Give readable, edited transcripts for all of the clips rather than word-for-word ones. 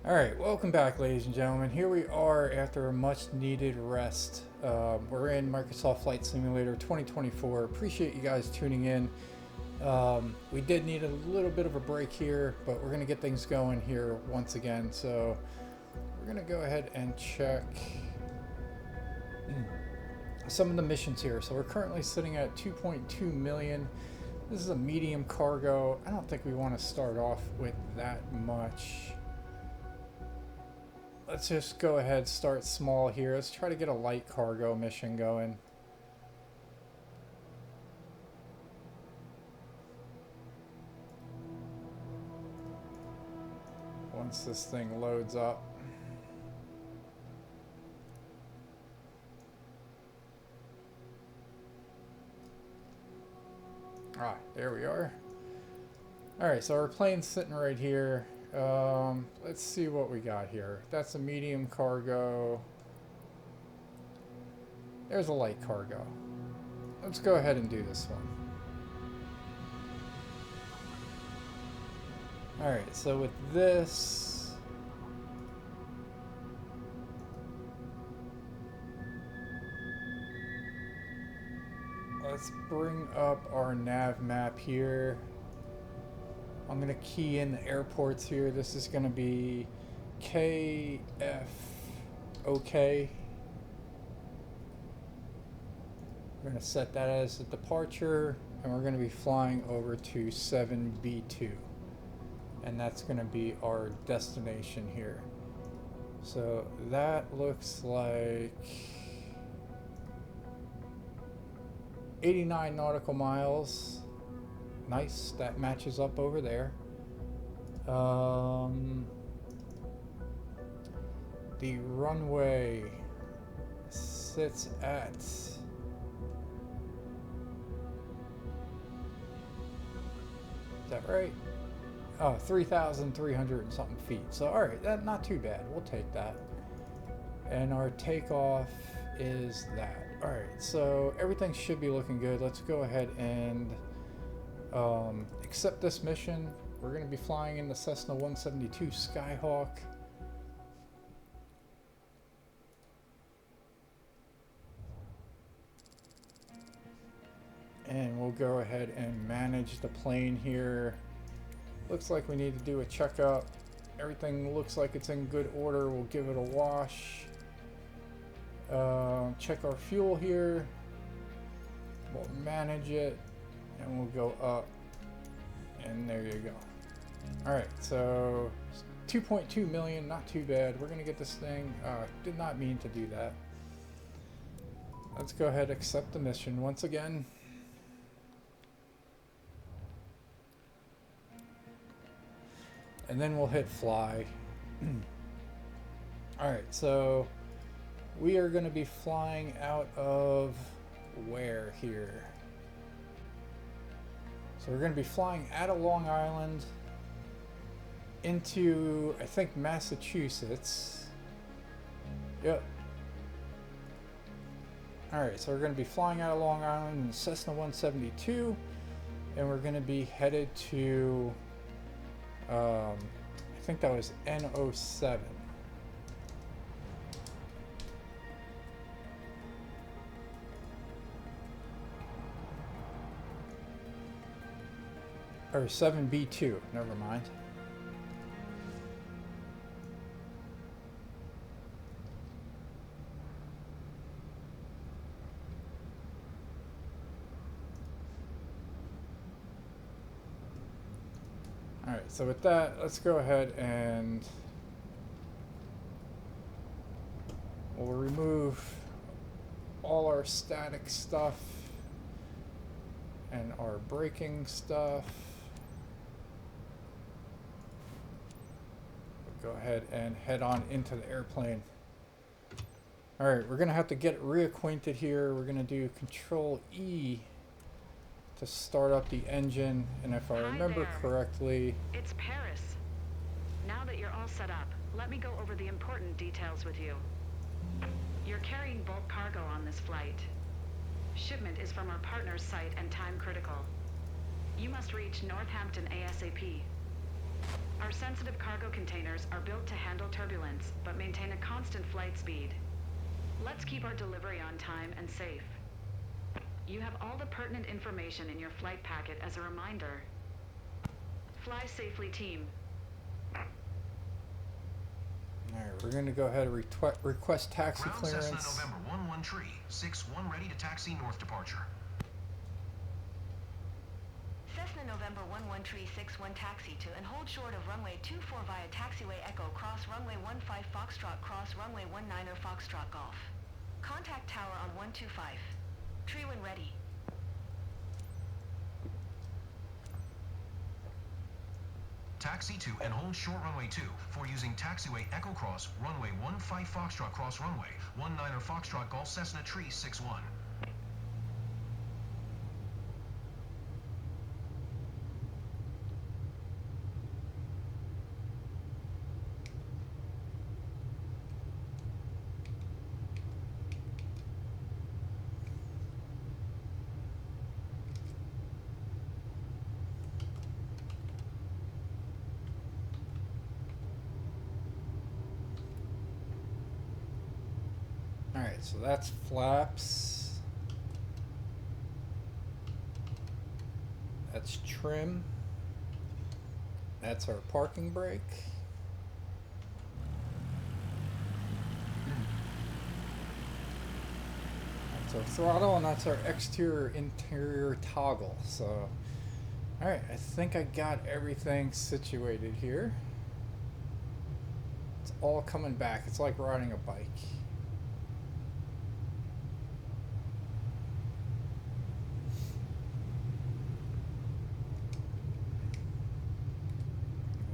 Alright, welcome back, ladies and gentlemen. Here we are after a much needed rest. We're in Microsoft Flight Simulator 2024. Appreciate you guys tuning in. We did need a little bit of a break here, but we're going to get things going here once again. So we're going to go ahead and check some of the missions here. So we're currently sitting at 2.2 million. This is a medium cargo. I don't think we want to start off with that much. Let's just go ahead, start small here. Let's try to get a light cargo mission going. Once this thing loads up. Ah, there we are. Alright, so our plane's sitting right here. Let's see what we got here. That's a medium cargo. There's a light cargo. Let's go ahead and do this one. Alright, so with this, let's bring up our nav map here. I'm going to key in the airports here. This is going to be KFOK. We're going to set that as a departure, and we're going to be flying over to 7B2. And that's going to be our destination here. So that looks like 89 nautical miles. Nice, that matches up over there. The runway sits at is that right? Oh, 3,300 and something feet. So alright, that not too bad. We'll take that. And our takeoff is that. Alright, so everything should be looking good. Let's go ahead and accept this mission. We're going to be flying in the Cessna 172 Skyhawk. And we'll go ahead and manage the plane here. Looks like we need to do a checkup. Everything looks like it's in good order. We'll give it a wash. Check our fuel here. We'll manage it. And we'll go up, and there you go. Alright, so 2.2 million, not too bad. We're going to get this thing. Did not mean to do that. Let's go ahead and accept the mission once again. And then we'll hit fly. Alright, so we are going to be flying out of where here? So we're going to be flying out of Long Island into, I think, Massachusetts. Yep. Alright, so we're going to be flying out of Long Island in Cessna 172. And we're going to be headed to, I think that was N07. Or 7B2, never mind. Alright, so with that, let's go ahead and we'll remove all our static stuff and our braking stuff. Go ahead and head on into the airplane. Alright, we're going to have to get reacquainted here. We're going to do Control E to start up the engine. And if I remember correctly... It's Paris. Now that you're all set up, let me go over the important details with you. You're carrying bulk cargo on this flight. Shipment is from our partner's site and time critical. You must reach Northampton ASAP. Our Our sensitive cargo containers are built to handle turbulence, but maintain a constant flight speed. Let's keep our delivery on time and safe. You have all the pertinent information in your flight packet as a reminder. Fly safely, team. Alright, we're going to go ahead and request taxi Ground clearance. Cessna November 11 tree, 61 ready to taxi north departure. Cessna November 11 tree 61 taxi to and hold short of runway 24 via taxiway Echo cross runway 15 Foxtrot cross runway 19er Foxtrot Golf. Contact tower on 125. Tree when ready. Taxi to and hold short runway 2 for using taxiway Echo cross runway 15 Foxtrot cross runway 19er Foxtrot Golf Cessna tree 61. Alright, so that's flaps. That's trim. That's our parking brake. That's our throttle, and that's our exterior interior toggle. So, alright, I think I got everything situated here. It's all coming back. It's like riding a bike.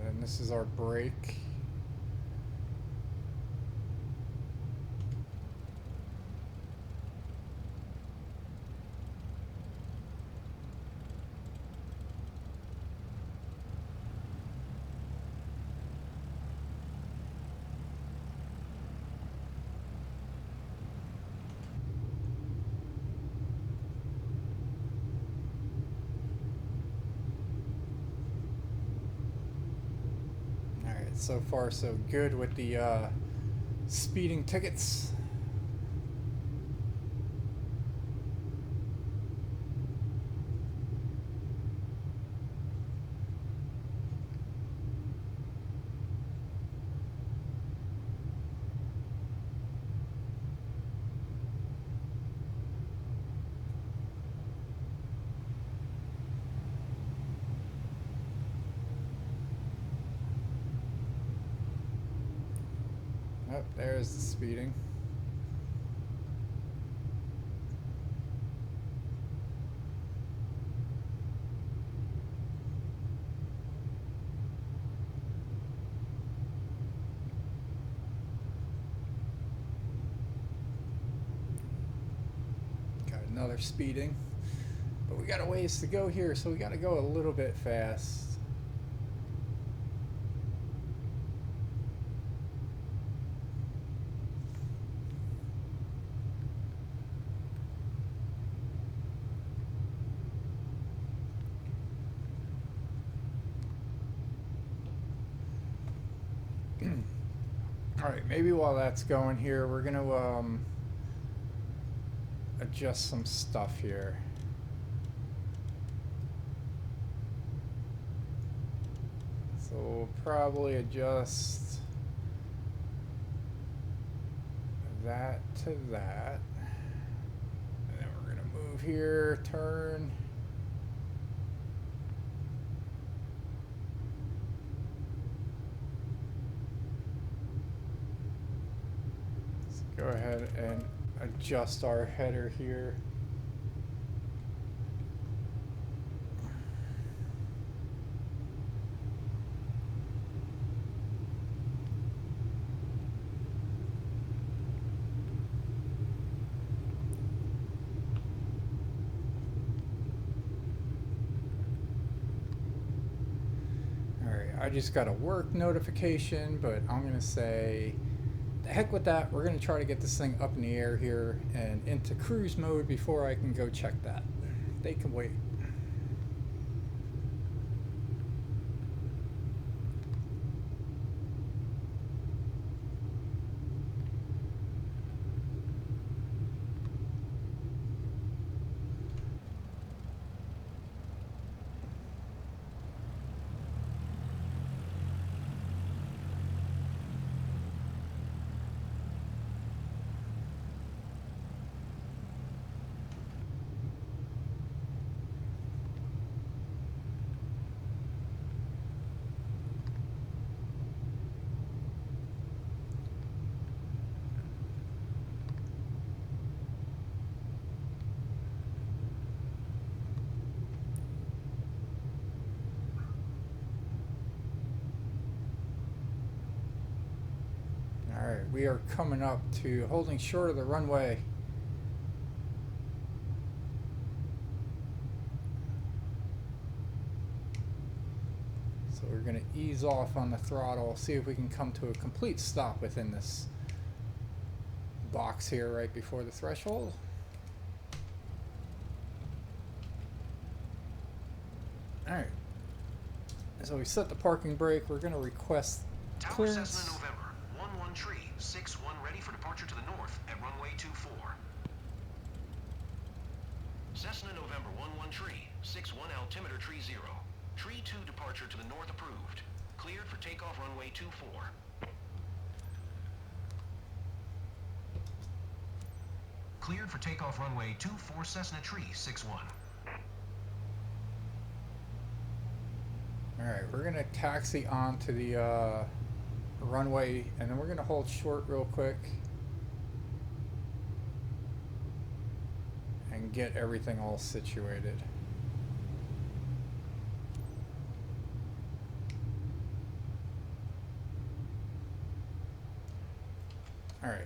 And this is our brake. So far so good with the speeding tickets. Oh, there's the speeding. Got another speeding. But we got a ways to go here, so we got to go a little bit fast. Alright, maybe while that's going here, we're going to adjust some stuff here. So we'll probably adjust that to that. And then we're going to move here, turn. Go ahead and adjust our header here. Alright, I just got a work notification, but I'm going to say the heck with that. We're going to try to get this thing up in the air here and into cruise mode before I can go check that. They can wait. Alright, we are coming up to holding short of the runway. So we're going to ease off on the throttle, see if we can come to a complete stop within this box here right before the threshold. Alright, so we set the parking brake. We're going to request Tower clearance. Cessna November, 11 tree, 61 ready for departure to the north at runway 24. Cessna November, 11 tree, 61 altimeter tree 0. Tree 2 departure to the north approved. Cleared for takeoff runway 24. Cleared for takeoff runway 24 Cessna tree 61. Alright, we're going to taxi onto the runway, and then we're going to hold short real quick and get everything all situated. Alright,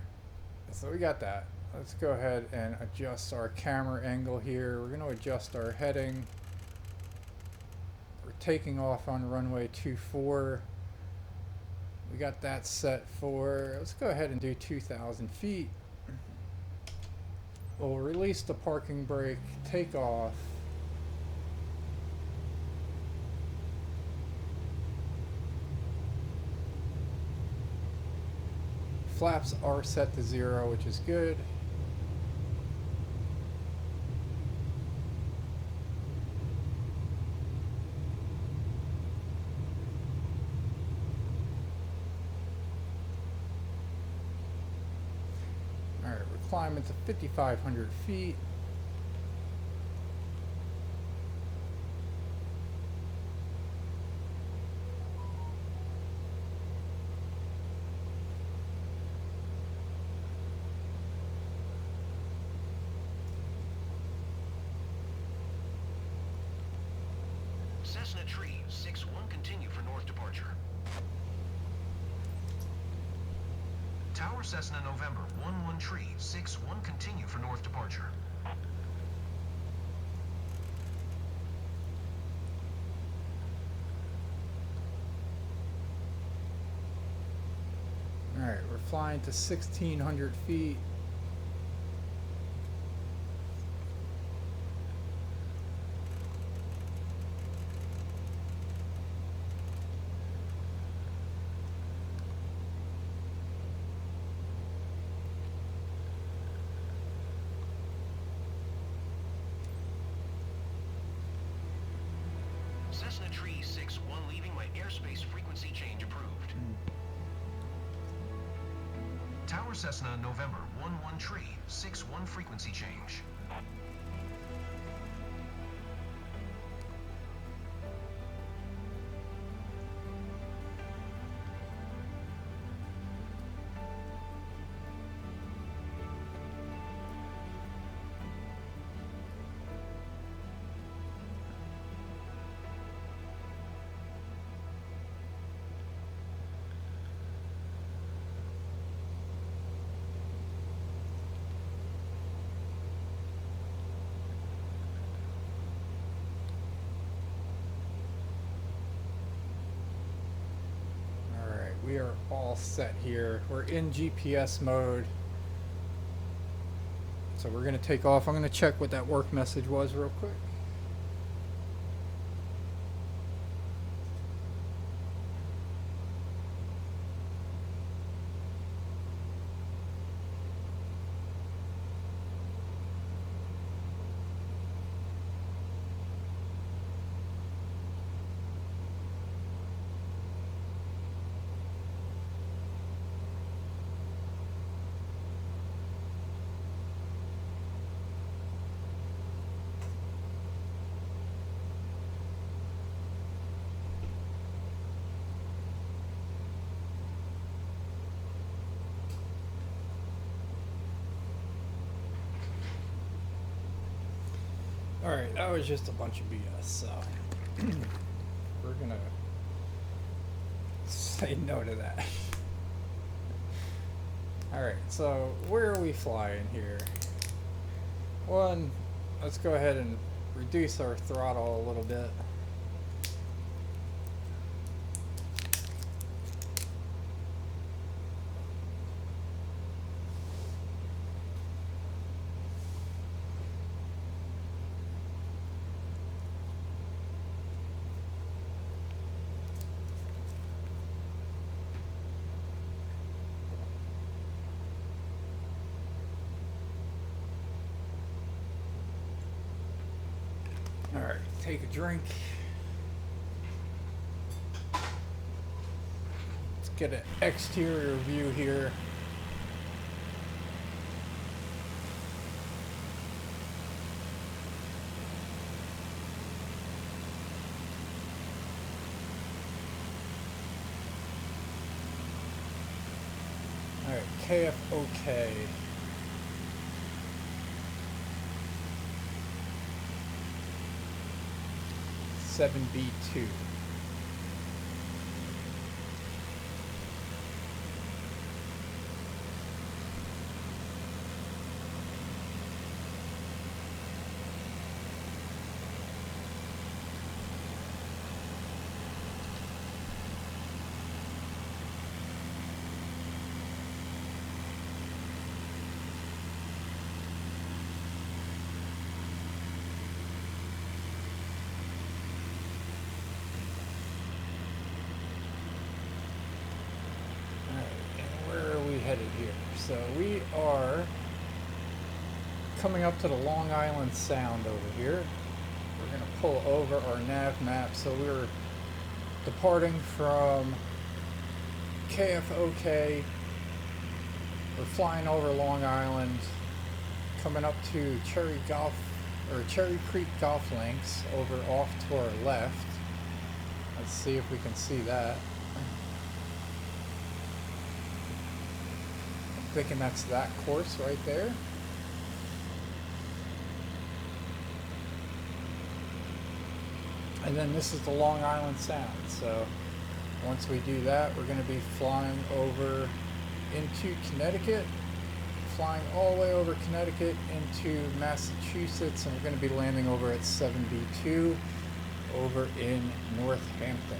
so we got that. Let's go ahead and adjust our camera angle here. We're going to adjust our heading. We're taking off on runway 24. We got that set for, let's go ahead and do 2,000 feet. We'll release the parking brake, take off. Flaps are set to 0, which is good. Alright, we're climbing to 5,500 feet. Cessna tree 61 continue for north departure. Tower Cessna November, 11 tree 61 continue for north departure. Alright, we're flying to 1,600 feet. Cessna tree 61 leaving my airspace frequency change approved. Tower Cessna November, 11 tree 61 frequency change. We are all set here. We're in GPS mode. So we're going to take off. I'm going to check what that work message was real quick. Alright, that was just a bunch of BS, so we're gonna say no to that. Alright, so where are we flying here? One, let's go ahead and reduce our throttle a little bit. Alright, take a drink. Let's get an exterior view here. Alright, KFOK. B2. Headed here. So we are coming up to the Long Island Sound over here. We're going to pull over our nav map. So we're departing from KFOK. We're flying over Long Island, coming up to Cherry Creek Golf Links over off to our left. Let's see if we can see that. Thinking that's that course right there. And then this is the Long Island Sound. So once we do that, we're going to be flying over into Connecticut, flying all the way over Connecticut into Massachusetts, and we're going to be landing over at 7B2 over in Northampton.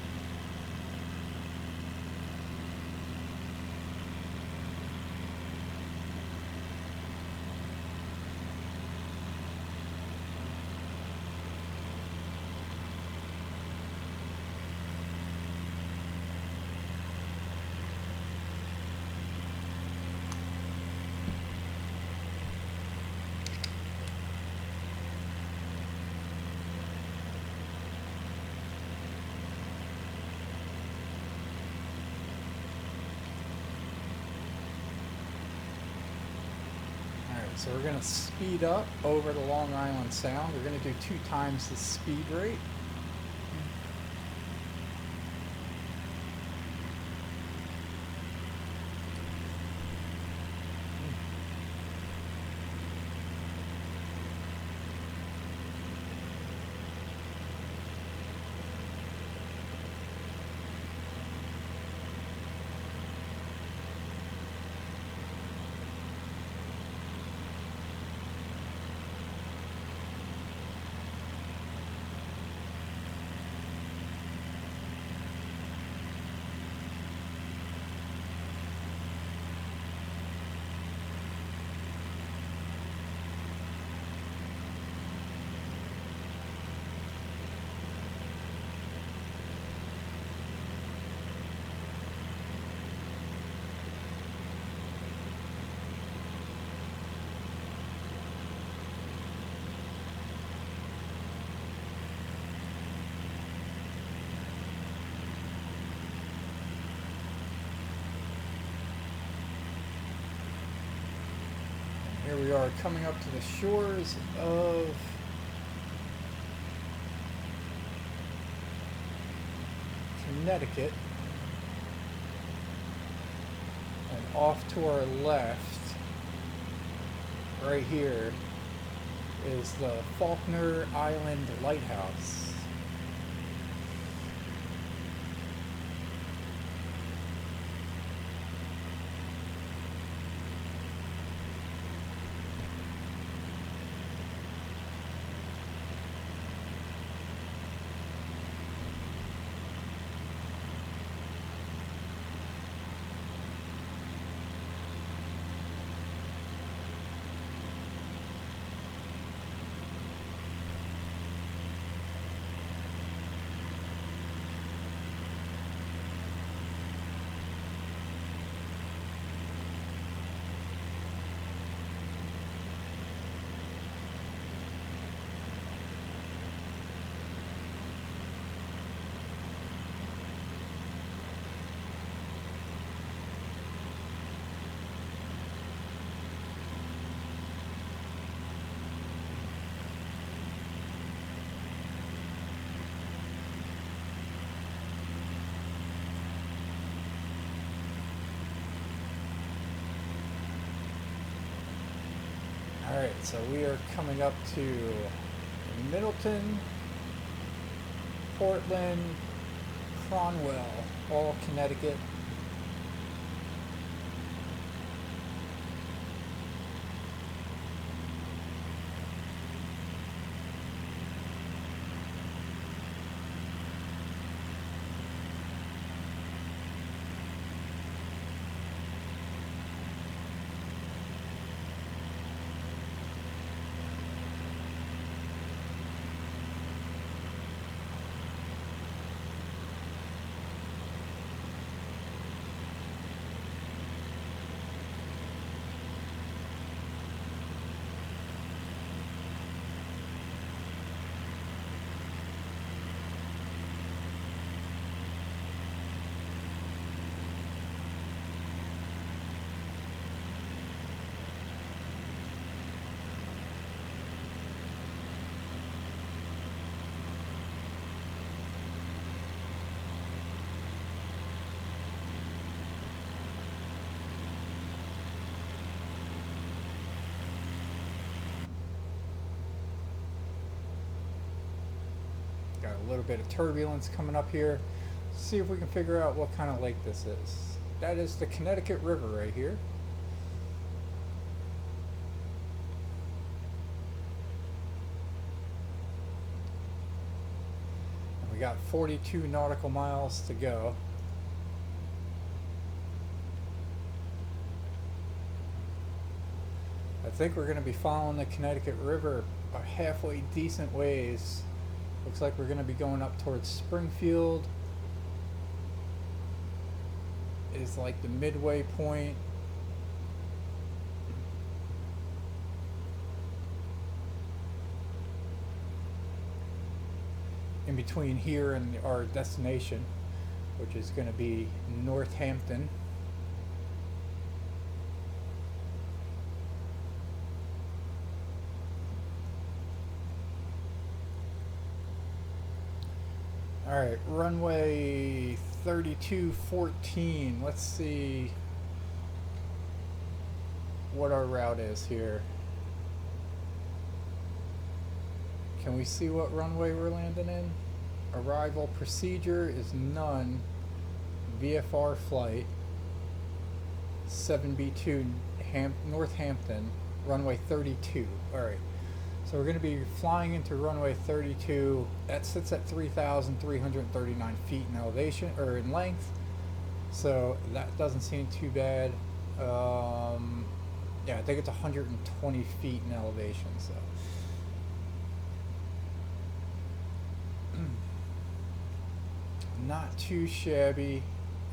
So we're going to speed up over the Long Island Sound. We're going to do 2 times the speed rate. Here we are coming up to the shores of Connecticut, and off to our left, right here, is the Faulkner Island Lighthouse. so we are coming up to Middleton, Portland, Cronwell, all Connecticut. Got a little bit of turbulence coming up here. See if we can figure out what kind of lake this is. That is the Connecticut River right here. And we got 42 nautical miles to go. I think we're going to be following the Connecticut River a halfway decent ways. Looks like we're going to be going up towards Springfield. Is like the midway point. In between here and our destination, which is going to be Northampton. Alright, runway 3214. Let's see what our route is here. Can we see what runway we're landing in? Arrival procedure is none. VFR flight 7B2 Northampton, runway 32. Alright. So we're going to be flying into runway 32. That sits at 3,339 feet in elevation, or in length. So that doesn't seem too bad. Yeah, I think it's 120 feet in elevation. So not too shabby.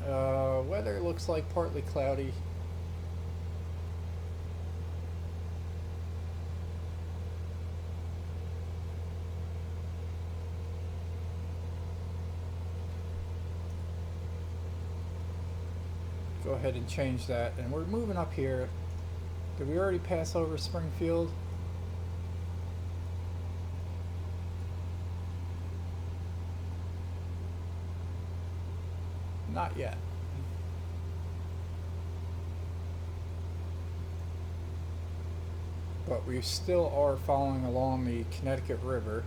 Weather looks like partly cloudy. Go ahead and change that, and we're moving up here. Did we already pass over Springfield? Not yet. But we still are following along the Connecticut River.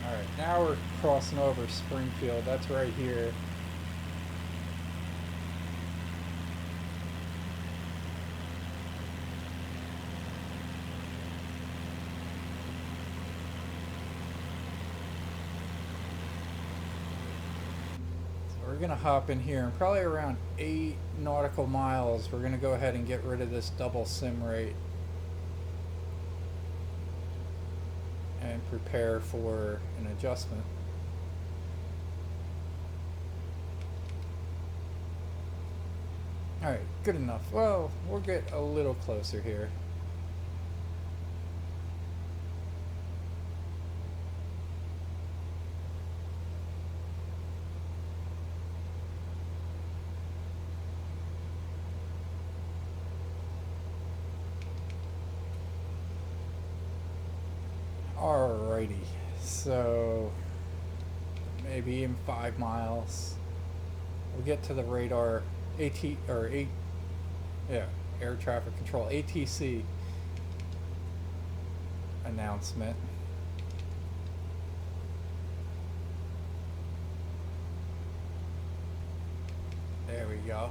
Alright, now we're crossing over Springfield. That's right here. gonna hop in here and probably around 8 nautical miles we're gonna go ahead and get rid of this double sim rate and prepare for an adjustment. Alright, good enough. Well, we'll get a little closer here. Alrighty, so maybe in 5 miles we'll get to the radar air traffic control ATC announcement. There we go.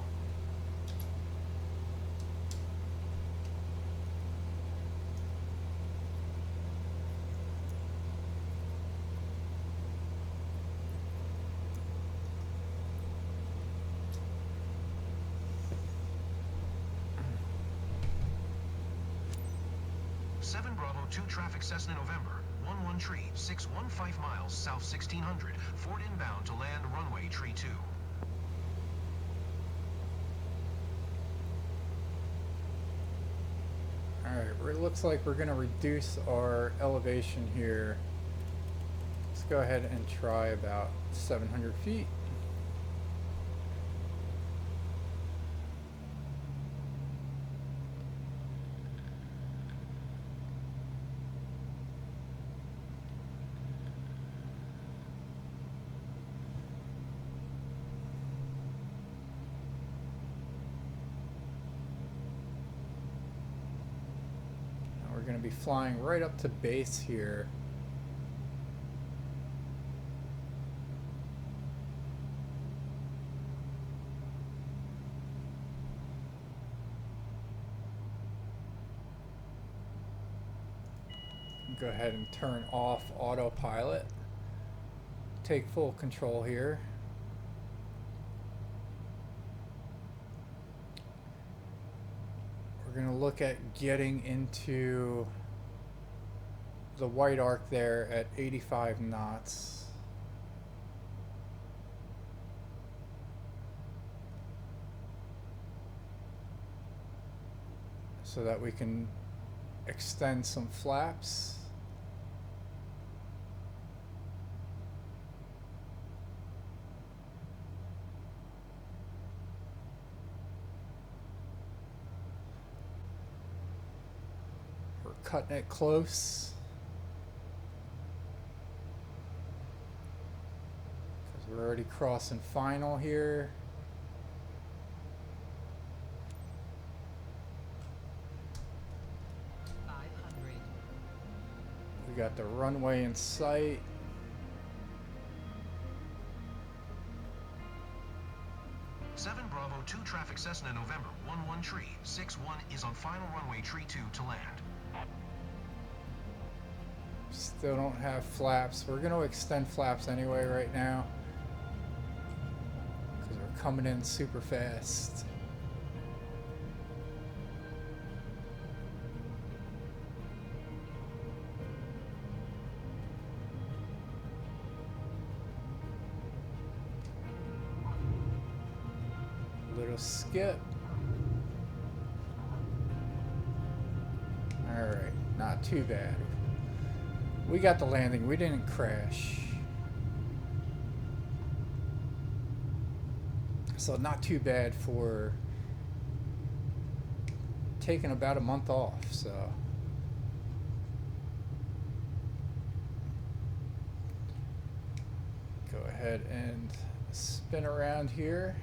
Bravo 2 traffic Cessna November, 11 tree, 615 miles south 1600, Ford inbound to land runway tree 2. Alright, it looks like we're going to reduce our elevation here. Let's go ahead and try about 700 feet. We're going to be flying right up to base here. Go ahead and turn off autopilot. Take full control here. We're going to look at getting into the white arc there at 85 knots. So that we can extend some flaps. Cutting it close because we're already crossing final here. We got the runway in sight. Seven Bravo 2 traffic Cessna November 11 tree 61 is on final runway tree 2 to land. Still don't have flaps. We're going to extend flaps anyway right now because we're coming in super fast. Little skip. All right, not too bad. We got the landing. We didn't crash. So not too bad for taking about a month off. So go ahead and spin around here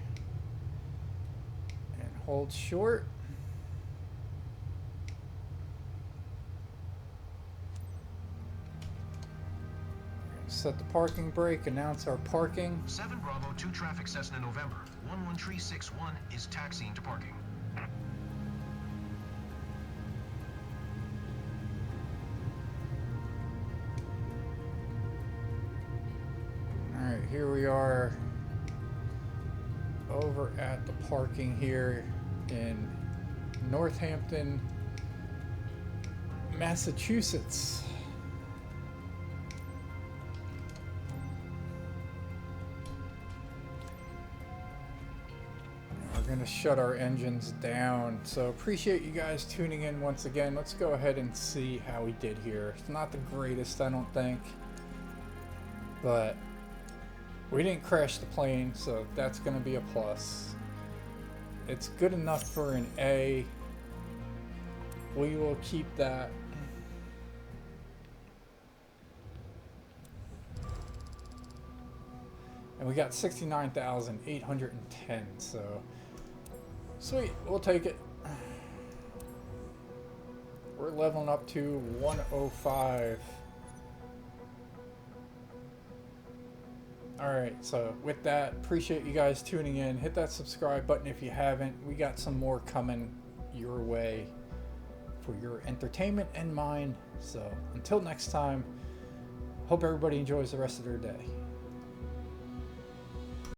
and hold short. Set the parking brake, announce our parking. 7 Bravo 2 traffic Cessna November 11 tree 61 is taxiing to parking. Alright, here we are over at the parking here in Northampton, Massachusetts. We're going to shut our engines down. So appreciate you guys tuning in once again. Let's go ahead and see how we did here. It's not the greatest, I don't think, but we didn't crash the plane, so that's going to be a plus. It's good enough for an A. We will keep that. And we got 69,810, so sweet, we'll take it. We're leveling up to 105. Alright, so with that, appreciate you guys tuning in. Hit that subscribe button if you haven't. We got some more coming your way for your entertainment and mine. So until next time, hope everybody enjoys the rest of their day.